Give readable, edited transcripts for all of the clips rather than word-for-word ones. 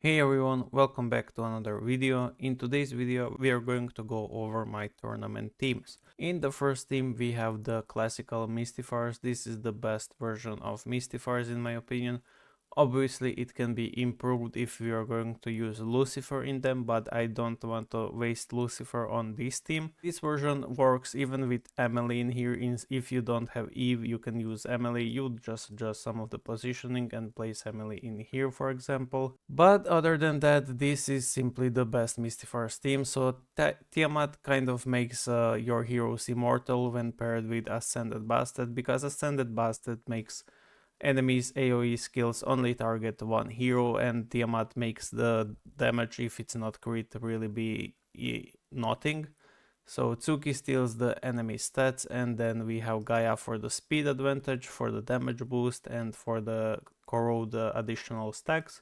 Hey everyone, welcome back to another video. In today's video we are going to go over my tournament teams. In the first team we have the classical mystifiers. This is the best version of mystifiers in my opinion. Obviously it can be improved if we are going to use Lucifer in them, but I don't want to waste Lucifer on this team. This version works even with Emily in here. If you don't have Eve, you can use Emily. You just adjust some of the positioning and place Emily in here, for example. But other than that, this is simply the best Mystifiers team. So Tiamat kind of makes your heroes immortal when paired with Ascended Bastet, because Ascended Bastet makes enemies' AoE skills only target one hero, and Tiamat makes the damage, if it's not crit, really be nothing. So Tsuki steals the enemy stats, and then we have Gaia for the speed advantage, for the damage boost, and for the corrode additional stacks.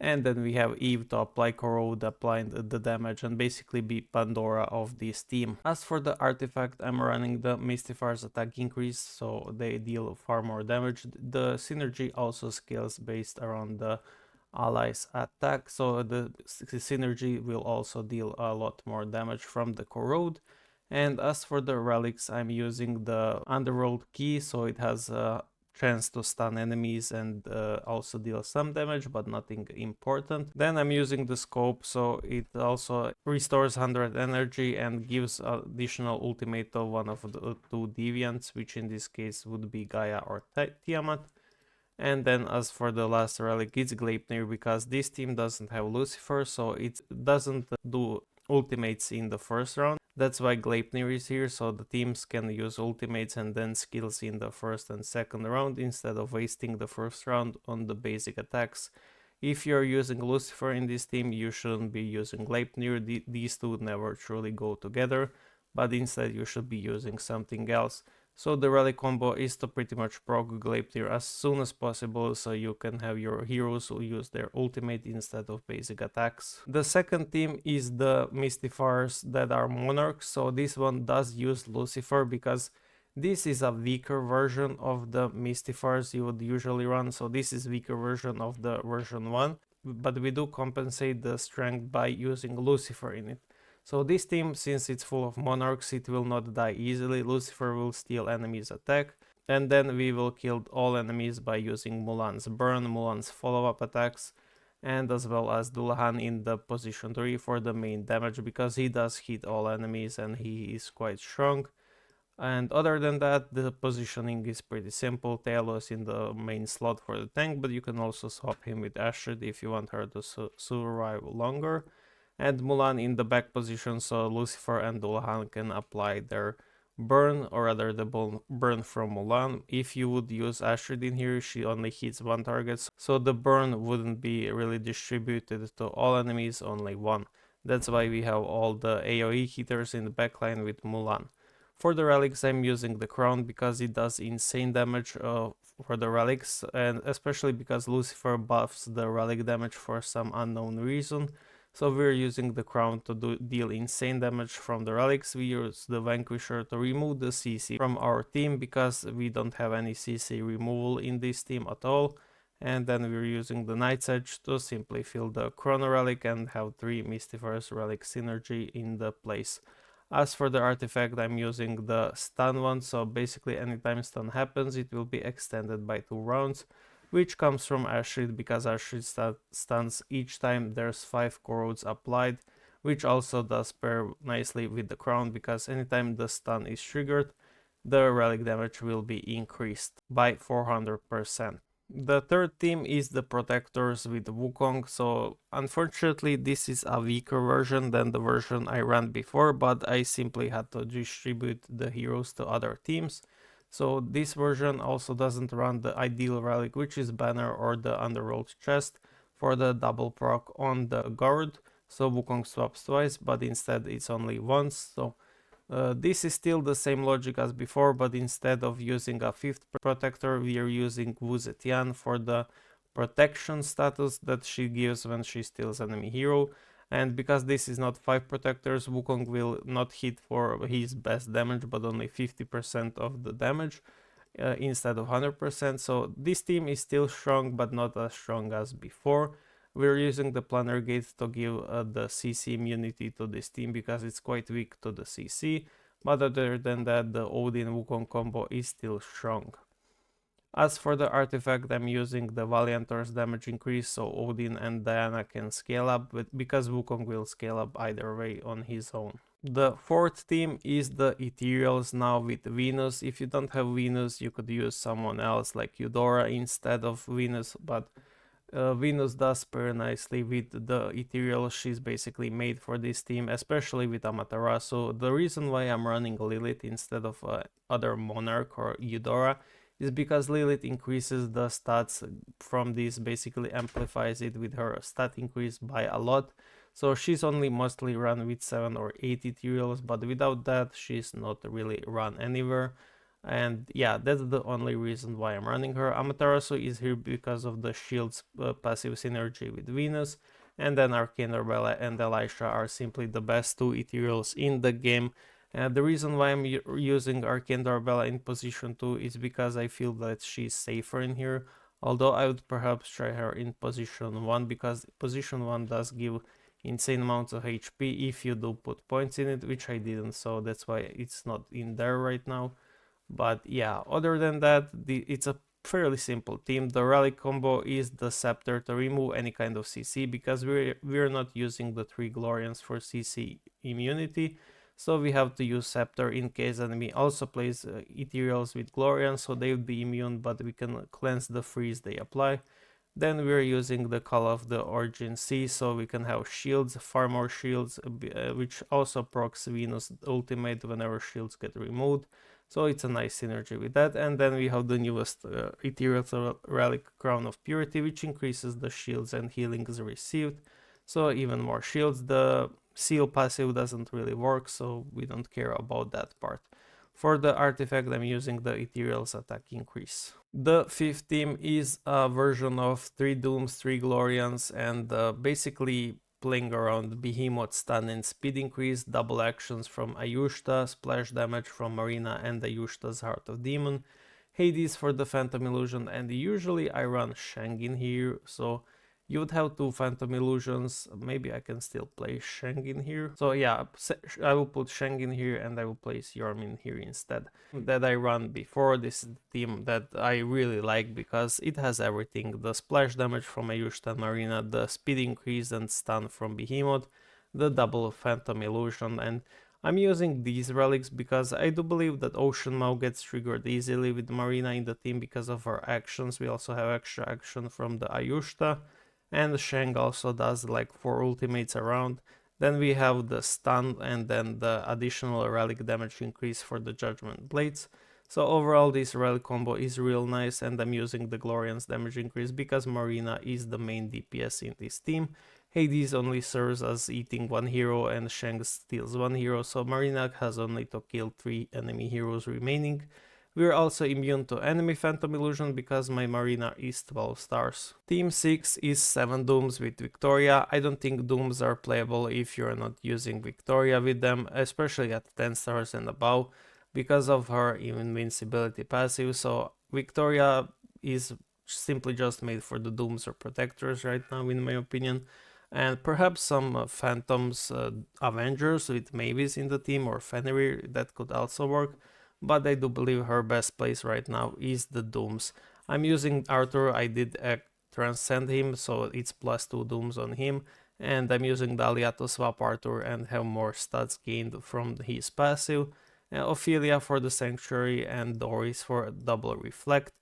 And then we have Eve to apply corrode, applying the damage, and basically be Pandora of this team. As for the artifact, I'm running the Mystifier's attack increase, so they deal far more damage. The synergy also scales based around the allies attack, so the synergy will also deal a lot more damage from the corrode. And as for the relics, I'm using the underworld key, so it has a chance to stun enemies and also deal some damage, but nothing important. Then I'm using the scope, so it also restores 100 energy and gives additional ultimate to one of the two deviants, which in this case would be Gaia or Tiamat. And then as for the last relic, it's Gleipnir, because this team doesn't have Lucifer, so it doesn't do ultimates in the first round. That's why Gleipnir is here, so the teams can use ultimates and then skills in the first and second round instead of wasting the first round on the basic attacks. If you're using Lucifer in this team, you shouldn't be using Gleipnir. These two never truly go together, but instead you should be using something else. So the relic combo is to pretty much proc Gleipnir as soon as possible, so you can have your heroes who use their ultimate instead of basic attacks. The second team is the Mystifiers that are Monarchs, so this one does use Lucifer because this is a weaker version of the Mystifiers you would usually run, so this is weaker version of the version 1, but we do compensate the strength by using Lucifer in it. So this team, since it's full of monarchs, it will not die easily. Lucifer will steal enemies' attack, and then we will kill all enemies by using Mulan's burn, Mulan's follow-up attacks, and as well as Dullahan in the position 3 for the main damage, because he does hit all enemies and he is quite strong. And other than that, the positioning is pretty simple. Talos in the main slot for the tank, but you can also swap him with Astrid if you want her to survive longer. And Mulan in the back position, so Lucifer and Dullahan can apply their burn, or rather the burn from Mulan. If you would use Astrid in here, she only hits one target, so the burn wouldn't be really distributed to all enemies, only one. That's why we have all the AoE hitters in the backline with Mulan. For the relics, I'm using the crown because it does insane damage for the relics, and especially because Lucifer buffs the relic damage for some unknown reason. So we're using the crown to deal insane damage from the relics. We use the Vanquisher to remove the CC from our team because we don't have any CC removal in this team at all. And then we're using the Night's Edge to simply fill the Chrono Relic and have 3 Mystifiers Relic synergy in the place. As for the artifact, I'm using the stun one, so basically anytime stun happens, it will be extended by 2 rounds, which comes from Astrid because Astrid stuns each time there's 5 corrodes applied, which also does pair nicely with the crown because anytime the stun is triggered, the relic damage will be increased by 400%. The third team is the Protectors with Wukong, so unfortunately this is a weaker version than the version I ran before, but I simply had to distribute the heroes to other teams. So this version also doesn't run the ideal relic, which is Banner or the Underworld chest for the double proc on the guard. So Wukong swaps twice, but instead it's only once. So this is still the same logic as before, but instead of using a 5th protector, we are using Wu Zetian for the protection status that she gives when she steals enemy hero. And because this is not 5 protectors, Wukong will not hit for his best damage, but only 50% of the damage instead of 100%. So this team is still strong, but not as strong as before. We're using the Planner Gate to give the CC immunity to this team because it's quite weak to the CC, but other than that, the Odin Wukong combo is still strong. As for the artifact, I'm using the Valiantor's damage increase so Odin and Diana can scale up, but because Wukong will scale up either way on his own. The fourth team is the Ethereals now with Venus. If you don't have Venus, you could use someone else like Eudora instead of Venus, but Venus does pair nicely with the Ethereal. She's basically made for this team, especially with Amaterasu. The reason why I'm running Lilith instead of other Monarch or Eudora is because Lilith increases the stats from this, basically amplifies it with her stat increase by a lot. So she's only mostly run with 7 or 8 Ethereals, but without that she's not really run anywhere. And yeah, that's the only reason why I'm running her. Amaterasu is here because of the shield's passive synergy with Venus, and then Arcane Bella and Elisha are simply the best 2 Ethereals in the game. The reason why I'm using Arcane Bella in position 2 is because I feel that she's safer in here, although I would perhaps try her in position 1 because position 1 does give insane amounts of HP if you do put points in it, which I didn't, so that's why it's not in there right now. But yeah, other than that, it's a fairly simple team. The relic combo is the scepter to remove any kind of CC because we're not using the 3 Glorians for CC immunity. So we have to use scepter in case enemy also plays Ethereals with Glorians, so they would be immune, but we can cleanse the freeze they apply. Then we're using the Call of the Origin Sea, so we can have shields, far more shields, which also procs Venus ultimate whenever shields get removed. So it's a nice synergy with that. And then we have the newest Ethereal Relic Crown of Purity, which increases the shields and healings received. So even more shields. The seal passive doesn't really work, so we don't care about that part. For the artifact, I'm using the Ethereal's attack increase. The fifth team is a version of 3 Dooms, 3 Glorians, and basically playing around Behemoth stun and speed increase, double actions from Ayushta, splash damage from Marina and Ayushta's Heart of Demon, Hades for the Phantom Illusion, and usually I run Shang in here, so you would have 2 Phantom Illusions. Maybe I can still play Shang in here. So yeah, I will put Shang in here and I will place Yormin here instead. That I run before. This is the team that I really like because it has everything. The splash damage from Ayushta and Marina, the speed increase and stun from Behemoth, the double Phantom Illusion, and I'm using these relics because I do believe that Ocean Maw gets triggered easily with Marina in the team because of her actions. We also have extra action from the Ayushta, and Shang also does like 4 ultimates around. Then we have the stun and then the additional relic damage increase for the Judgment Blades. So overall this relic combo is real nice, and I'm using the Glorian's damage increase because Marina is the main DPS in this team. Hades only serves as eating 1 hero and Shang steals 1 hero, so Marina has only to kill 3 enemy heroes remaining. We're also immune to enemy Phantom Illusion because my Marina is 12 stars. Team 6 is 7 Dooms with Victoria. I don't think Dooms are playable if you're not using Victoria with them, especially at 10 stars and above, because of her invincibility passive. So Victoria is simply just made for the Dooms or Protectors right now, in my opinion. And perhaps some Phantoms Avengers with Mavis in the team or Fenrir, that could also work. But I do believe her best place right now is the Dooms. I'm using Arthur, I did transcend him, so it's +2 Dooms on him. And I'm using Dahlia to swap Arthur and have more stats gained from his passive. Ophelia for the Sanctuary and Doris for double Reflect.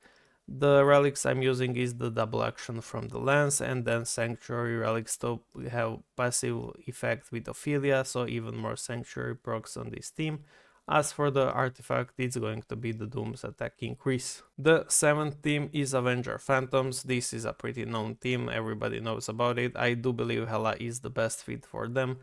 The relics I'm using is the double action from the Lance, and then Sanctuary relics to have passive effect with Ophelia, so even more Sanctuary procs on this team. As for the artifact, it's going to be the Doom's attack increase. The 7th team is Avenger Phantoms. This is a pretty known team, everybody knows about it. I do believe Hela is the best fit for them.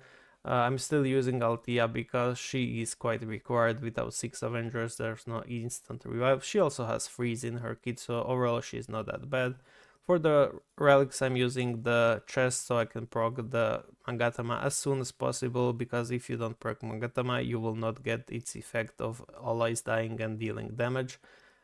I'm still using Althea because she is quite required. Without 6 Avengers there's no instant revive. She also has freeze in her kit, so overall she's not that bad. For the relics I'm using the chest so I can proc the Magatama as soon as possible, because if you don't proc Magatama you will not get its effect of allies dying and dealing damage.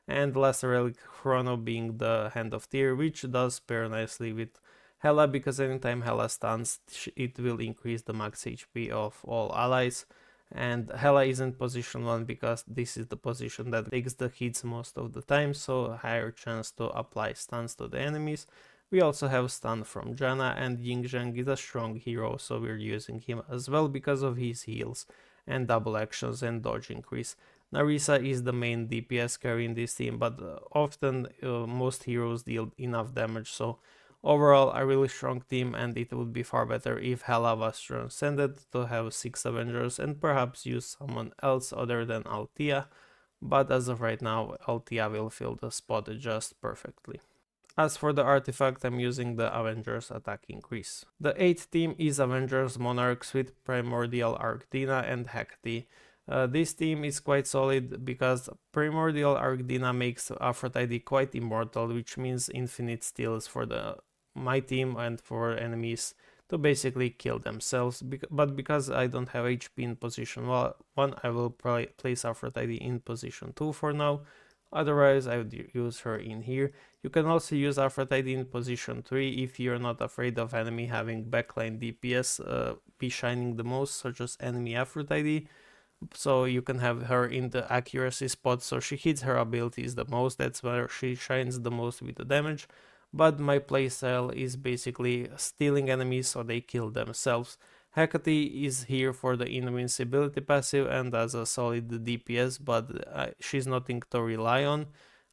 And last relic Chrono being the Hand of Tyr, which does pair nicely with Hela, because anytime Hela stuns, it will increase the max HP of all allies. And Hela is in position 1 because this is the position that takes the hits most of the time, so higher chance to apply stuns to the enemies. We also have stun from Janna, and Yingzheng is a strong hero, so we're using him as well because of his heals and double actions and dodge increase. Narisa is the main DPS carry in this team, but often most heroes deal enough damage, so overall a really strong team, and it would be far better if Hela was transcended to have 6 Avengers and perhaps use someone else other than Althea, but as of right now Althea will fill the spot just perfectly. As for the artifact, I'm using the Avengers attack increase. The 8th team is Avengers Monarchs with Primordial Arcdina and Hecate. This team is quite solid because Primordial Arcdina makes Aphrodite quite immortal, which means infinite steals for my team and for enemies to basically kill themselves. But because I don't have HP in position 1, I will place Aphrodite in position 2 for now. Otherwise, I would use her in here. You can also use Aphrodite in position 3 if you're not afraid of enemy having backline DPS be shining the most, such as enemy Aphrodite. So you can have her in the accuracy spot, so she hits her abilities the most, that's where she shines the most with the damage. But my playstyle is basically stealing enemies so they kill themselves. Hecate is here for the invincibility passive and as a solid DPS, but she's nothing to rely on.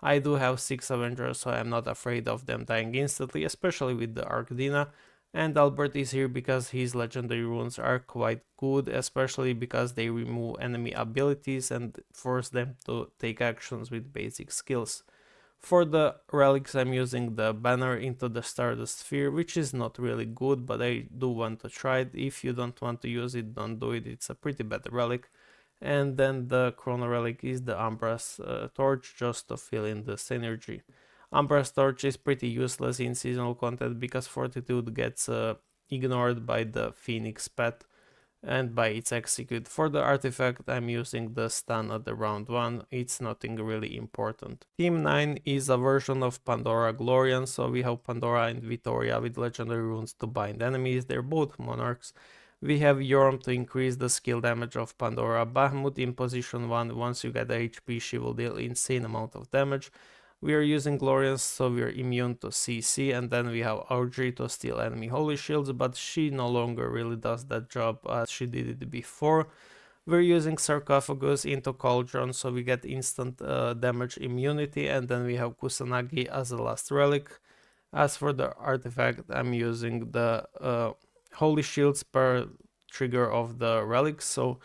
I do have 6 Avengers, so I'm not afraid of them dying instantly, especially with the Arcdina. And Albert is here because his legendary runes are quite good, especially because they remove enemy abilities and force them to take actions with basic skills. For the relics, I'm using the banner into the Stardust Sphere, which is not really good, but I do want to try it. If you don't want to use it, don't do it, it's a pretty bad relic. And then the Chrono relic is the Umbra's Torch, just to fill in the synergy. Umbra's Torch is pretty useless in seasonal content because Fortitude gets ignored by the Phoenix pet and by its execute. For the artifact, I'm using the stun at the round 1, it's nothing really important. Team 9 is a version of Pandora Glorian, so we have Pandora and Vittoria with legendary runes to bind enemies, they're both monarchs. We have Yorm to increase the skill damage of Pandora. Bahamut in position 1, once you get HP she will deal insane amount of damage. We are using Glorians, so we are immune to CC, and then we have Audrey to steal enemy holy shields, but she no longer really does that job as she did it before. We're using Sarcophagus into Cauldron, so we get instant damage immunity, and then we have Kusanagi as the last relic. As for the artifact, I'm using the holy shields per trigger of the relics, so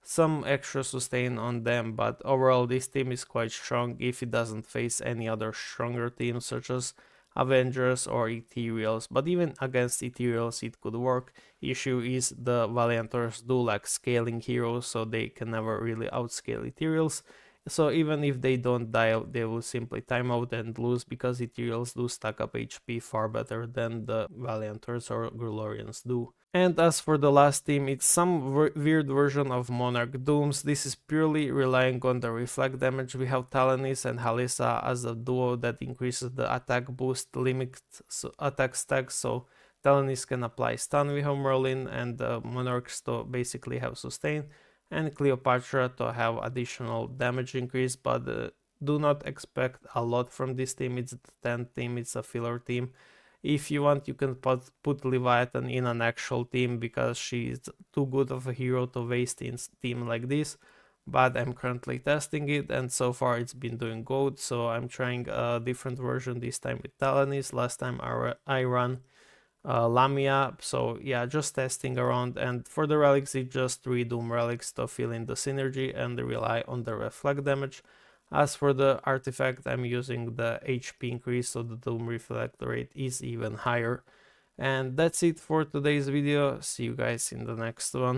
some extra sustain on them, but overall this team is quite strong if it doesn't face any other stronger teams such as Avengers or Ethereals, but even against Ethereals it could work. Issue is the Valiantors do lack scaling heroes, so they can never really outscale Ethereals. So even if they don't die, they will simply time out and lose because Ethereals do stack up HP far better than the Valiantors or Glorians do. And as for the last team, it's some weird version of Monarch Dooms. This is purely relying on the reflect damage. We have Talanis and Halissa as a duo that increases the attack boost limit attack stack, so Talanis can apply stun. We have Merlin and Monarchs to basically have sustain, and Cleopatra to have additional damage increase, but do not expect a lot from this team. It's the 10th team, it's a filler team. If you want, you can put Leviathan in an actual team because she's too good of a hero to waste in a team like this, but I'm currently testing it and so far it's been doing good, so I'm trying a different version this time with Talanis. Last time I ran Lamia, so yeah, just testing around. And for the relics, it's just 3 Doom relics to fill in the synergy and rely on the reflect damage. As for the artifact, I'm using the HP increase, so the Doom reflect rate is even higher. And that's it for today's video. See you guys in the next one.